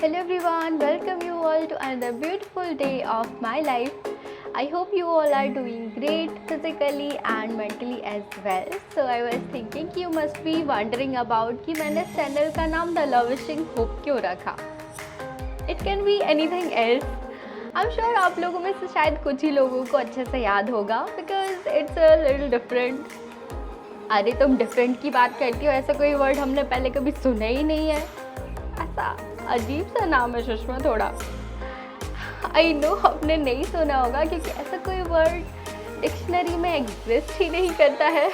Hello everyone, welcome you all to another beautiful day of my life. I hope you all are doing great physically and mentally as well. So I was thinking कि you must be wondering about कि मैंने इस channel का नाम The Lovishing Hope क्यों रखा. It can be anything else. I'm sure आप लोगों में से शायद कुछ ही लोगों को अच्छे से याद होगा because it's a little different. अरे तुम डिफरेंट की बात करती हो, ऐसा कोई वर्ड हमने पहले कभी सुना ही नहीं है. ऐसा अजीब सा नाम है सुषमा थोड़ा. आई नो आपने नहीं सुना होगा क्योंकि ऐसा कोई वर्ड डिक्शनरी में एग्जिस्ट ही नहीं करता है.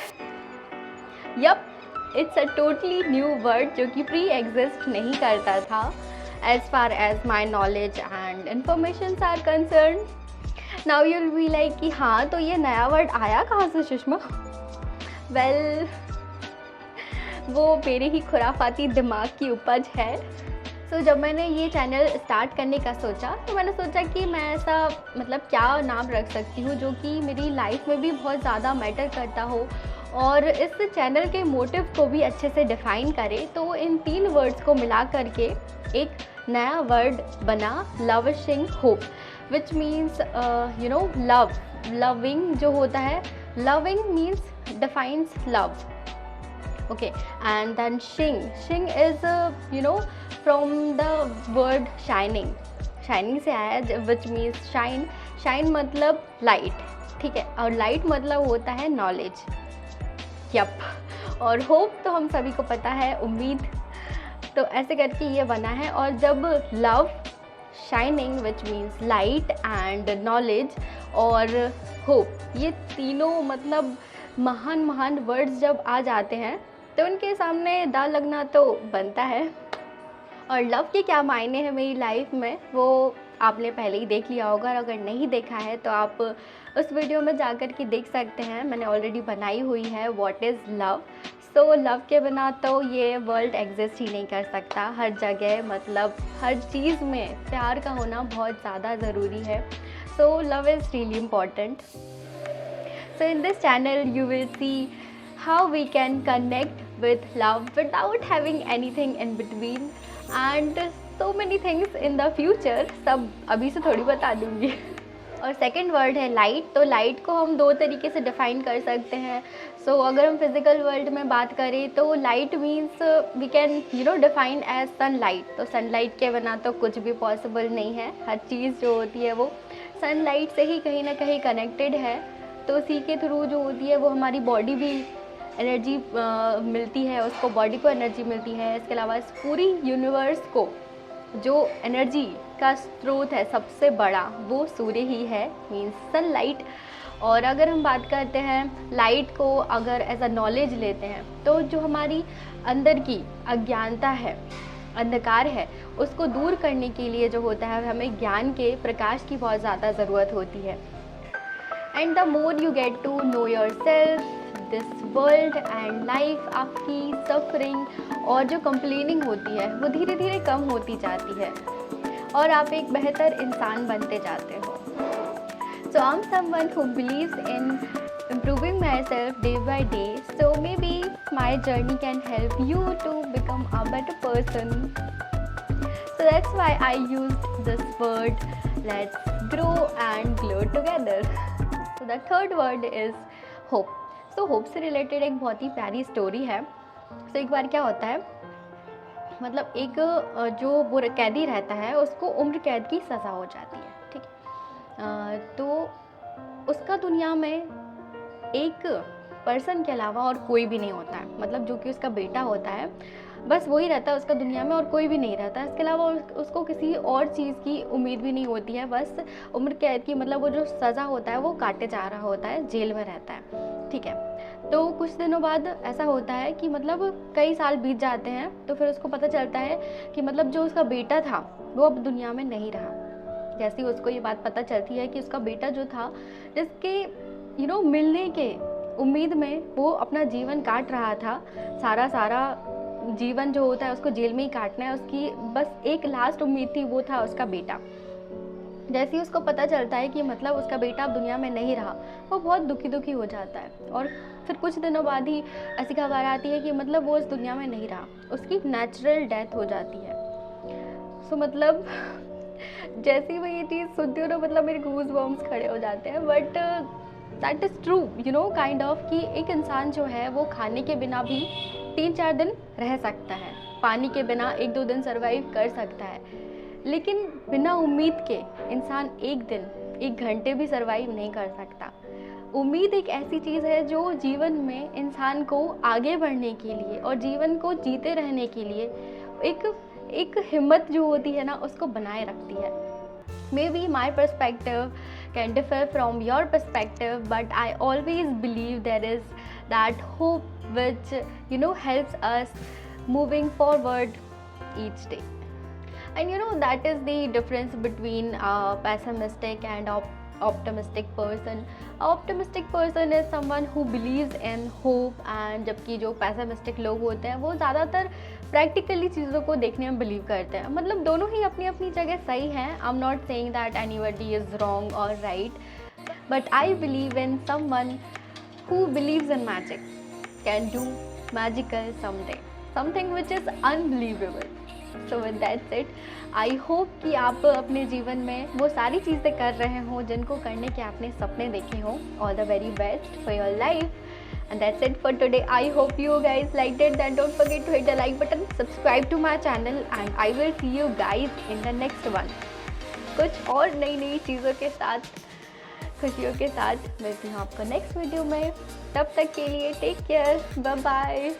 Yup, it's a totally new word जो कि प्री एग्जिस्ट नहीं करता था as far as my knowledge and information are concerned. Now you will be like कि हाँ तो ये नया वर्ड आया कहाँ से सुषमा. वेल वो मेरे ही खुराफाती दिमाग की उपज है. सो जब मैंने ये चैनल स्टार्ट करने का सोचा तो मैंने सोचा कि मैं ऐसा मतलब क्या नाम रख सकती हूँ जो कि मेरी लाइफ में भी बहुत ज़्यादा मैटर करता हो और इस चैनल के मोटिव को भी अच्छे से डिफ़ाइन करे. तो इन 3 वर्ड्स को मिला करके एक नया वर्ड बना lavishing hope, which means you know love. Loving जो होता है, loving means defines love. Okay, and then shing is you know from the word shining से आया है, which means shine मतलब light. ठीक है, और light मतलब होता है knowledge. यप, और hope तो हम सभी को पता है, उम्मीद. तो ऐसे करके ये बना है. और जब love, shining which means light and knowledge और hope, ये तीनों मतलब महान वर्ड्स जब आ जाते हैं तो उनके सामने दाल लगना तो बनता है. और लव के क्या मायने हैं मेरी लाइफ में वो आपने पहले ही देख लिया होगा, और अगर नहीं देखा है तो आप उस वीडियो में जाकर के देख सकते हैं. मैंने ऑलरेडी बनाई हुई है what is love. So love के बिना तो ये वर्ल्ड एग्जिस्ट ही नहीं कर सकता. हर जगह मतलब हर चीज़ में प्यार का होना बहुत ज़्यादा ज़रूरी है. So love is really important. So in this channel you will see how we can connect with love without having anything in between and so many things in the future. सब अभी से थोड़ी बता दूँगी. और सेकंड वर्ड है light. तो light को हम 2 तरीके से डिफ़ाइन कर सकते हैं. सो अगर हम फिज़िकल वर्ल्ड में बात करें तो light means we can define as sunlight. तो सनलाइट के बिना तो कुछ भी पॉसिबल नहीं है. हर चीज़ जो होती है वो सनलाइट से ही कहीं ना कहीं कनेक्टेड है. तो उसी के थ्रू जो होती है वो हमारी बॉडी भी एनर्जी मिलती है, उसको बॉडी को एनर्जी मिलती है. इसके अलावा इस पूरी यूनिवर्स को जो एनर्जी का स्रोत है सबसे बड़ा वो सूर्य ही है, मीन्स सनलाइट. और अगर हम बात करते हैं लाइट को अगर एज अ नॉलेज लेते हैं तो जो हमारी अंदर की अज्ञानता है, अंधकार है, उसको दूर करने के लिए जो होता है हमें ज्ञान के प्रकाश की बहुत ज़्यादा ज़रूरत होती है. And the more you get to know yourself, this world and life, आपकी suffering और जो complaining होती है वो धीरे धीरे कम होती जाती है और आप एक बेहतर इंसान बनते जाते हो. So I'm someone who believes in improving myself day by day. So maybe my journey can help you to become a better person. So that's why I used this word. Let's grow and glow together. So the third word is hope. So hope से related एक बहुत ही प्यारी story है. So एक बार क्या होता है, मतलब एक जो वो कैदी रहता है उसको उम्र कैद की सज़ा हो जाती है. ठीक है, तो उसका दुनिया में एक पर्सन के अलावा और कोई भी नहीं होता है. मतलब जो कि उसका बेटा होता है बस वही रहता है उसका दुनिया में और कोई भी नहीं रहता. इसके अलावा उसको किसी और चीज़ की उम्मीद भी नहीं होती है. बस उम्र कैद की मतलब वो जो सज़ा होता है वो काटे जा रहा होता है, जेल में रहता है. ठीक है, तो कुछ दिनों बाद ऐसा होता है कि मतलब कई साल बीत जाते हैं तो फिर उसको पता चलता है कि मतलब जो उसका बेटा था वो अब दुनिया में नहीं रहा. जैसे ही उसको ये बात पता चलती है कि उसका बेटा जो था जिसके मिलने के उम्मीद में वो अपना जीवन काट रहा था, सारा जीवन जो होता है उसको जेल में ही काटना है, उसकी बस एक लास्ट उम्मीद थी, वो था उसका बेटा. जैसे ही उसको पता चलता है कि मतलब उसका बेटा अब दुनिया में नहीं रहा, वो बहुत दुखी हो जाता है. और फिर कुछ दिनों बाद ही ऐसी खबर आती है कि मतलब वो इस दुनिया में नहीं रहा, उसकी नेचुरल डेथ हो जाती है. सो मतलब जैसे ही मैं ये चीज़ सुनती हूँ ना, मतलब मेरे गूज बम्स खड़े हो जाते हैं। But that is true, you know, kind of कि एक इंसान जो है वो खाने के बिना भी 3-4 दिन रह सकता है, पानी के बिना 1-2 दिन सर्वाइव कर सकता है, लेकिन बिना उम्मीद के इंसान 1 दिन 1 घंटे भी सर्वाइव नहीं कर सकता। उम्मीद एक ऐसी चीज़ है जो जीवन में इंसान को आगे बढ़ने के लिए और जीवन को जीते रहने के लिए एक हिम्मत जो होती है ना, उसको बनाए रखती है। May be my perspective can differ from your perspective, but I always believe there is that hope which, you know, helps us moving forward each day. And you know, that is the difference between a pessimistic and optimistic person. Optimistic person is someone who believes in hope, and जबकि जो pessimistic लोग होते हैं वो ज़्यादातर practically चीज़ों को देखने में बिलीव करते हैं। मतलब दोनों ही अपनी अपनी जगह सही हैं। I am not saying that anybody is wrong और right, but I believe in someone who believes in magic can do magical someday, something which is unbelievable. So with that said, I hope कि आप अपने जीवन में वो सारी चीज़ें कर रहे हो जिनको करने के आपने सपने देखे हों. All the very best for your life. And that's it for today. I hope you guys liked it. Then don't forget to hit the like button, subscribe to my channel, and I will see you guys in the next one. कुछ और नई नई चीज़ों के साथ, खुशियों के साथ मिलती हूँ आपको नेक्स्ट वीडियो में. तब तक के लिए टेक केयर, बाय बाय.